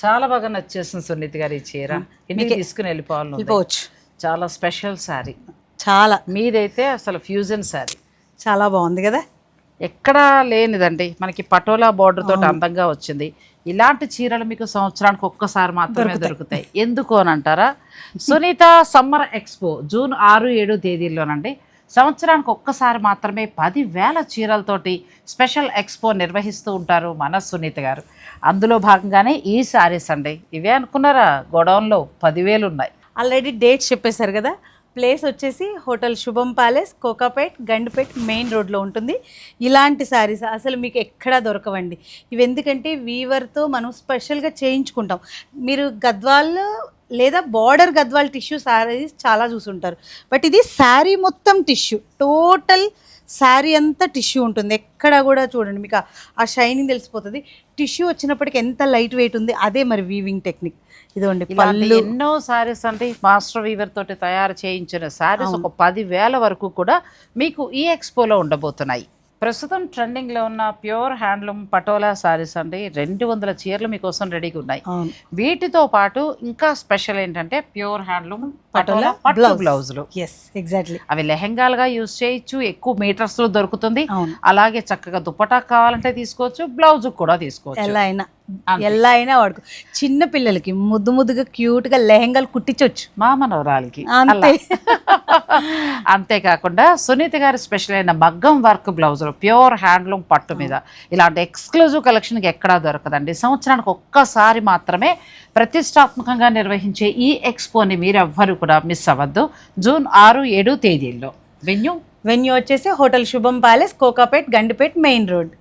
చాలా బాగా నచ్చేసింది సునీత గారు ఈ చీర. ఇంటికి తీసుకుని వెళ్ళిపోవచ్చు. చాలా స్పెషల్ శారీ, చాలా మీదైతే అసలు ఫ్యూజన్ శారీ, చాలా బాగుంది కదా. ఎక్కడా లేనిదండి. మనకి పటోలా బోర్డర్ తోటి అందంగా వచ్చింది. ఇలాంటి చీరలు మీకు సంవత్సరానికి ఒక్కసారి మాత్రమే దొరుకుతాయి. ఎందుకు అని అంటారా? సునీత సమ్మర్ ఎక్స్పో జూన్ 6-7 తేదీల్లోనండి. సంవత్సరానికి ఒక్కసారి మాత్రమే 10,000 చీరలతోటి స్పెషల్ ఎక్స్పో నిర్వహిస్తూ ఉంటారు మన సునీత గారు. అందులో భాగంగానే ఈ శారీస్ అండి. ఇవే అనుకున్నారా, గోడౌన్లో 10,000 ఉన్నాయి. ఆల్రెడీ డేట్స్ చెప్పేశారు కదా. ప్లేస్ వచ్చేసి హోటల్ శుభం ప్యాలెస్, కోకాపేట్, గండిపేట్ మెయిన్ రోడ్లో ఉంటుంది. ఇలాంటి శారీస్ అసలు మీకు ఎక్కడా దొరకవండి. ఇవి ఎందుకంటే వీవర్తో మనం స్పెషల్గా చేయించుకుంటాం. మీరు గద్వాల్లో లేదా బార్డర్ గద్వాల్ టిష్యూ శారీస్ చాలా చూసుంటారు. బట్ ఇది శారీ మొత్తం టిష్యూ, టోటల్ శారీ అంతా టిష్యూ ఉంటుంది. ఎక్కడ కూడా చూడండి మీకు ఆ షైనింగ్ తెలిసిపోతుంది. టిష్యూ వచ్చినప్పటికి ఎంత లైట్ వెయిట్ ఉంది. అదే మరి వీవింగ్ టెక్నిక్. ఇదిగోండి పళ్ళు. ఎన్నో శారీస్ అంటే మాస్టర్ వీవర్ తోటి తయారు చేయించిన శారీస్ ఒక 10,000 వరకు కూడా మీకు ఈ ఎక్స్పోలో ఉండబోతున్నాయి. ప్రస్తుతం ట్రెండింగ్లో ఉన్న ప్యూర్ హ్యాండ్లూమ్ పటోలా శారీస్ అండి. 200 చీరలు మీకోసం రెడీగా ఉన్నాయి. వీటితో పాటు ఇంకా స్పెషల్ ఏంటంటే ప్యూర్ హ్యాండ్లూమ్ పటోలా పట్టు బ్లౌజులు. ఎగ్జాక్ట్లీ, అవి లెహెంగాలుగా యూజ్ చేయొచ్చు. ఎక్కువ మీటర్స్ లో దొరుకుతుంది. అలాగే చక్కగా దుపట్టా కావాలంటే తీసుకోవచ్చు, బ్లౌజ్ కూడా తీసుకోవచ్చు. ఎలా అయినా వాడుకో. చిన్న పిల్లలకి ముద్దు ముద్దుగా క్యూట్ గా లెహెంగాలు కుట్టించవచ్చు మా మనవరాలకి. అంతే. అంతేకాకుండా సునీత గారి స్పెషల్ అయిన మగ్గం వర్క్ బ్లౌజులు ప్యూర్ హ్యాండ్లూమ్ పట్టు మీద ఇలాంటి ఎక్స్క్లూజివ్ కలెక్షన్కి ఎక్కడా దొరకదండి. సంవత్సరానికి ఒక్కసారి మాత్రమే ప్రతిష్టాత్మకంగా నిర్వహించే ఈ ఎక్స్పోని మీరెవ్వరూ కూడా మిస్ అవ్వద్దు. జూన్ 6-7 తేదీల్లో. వెన్యూ వచ్చేసి హోటల్ శుభం palace, Kokapet, Gandipet main road.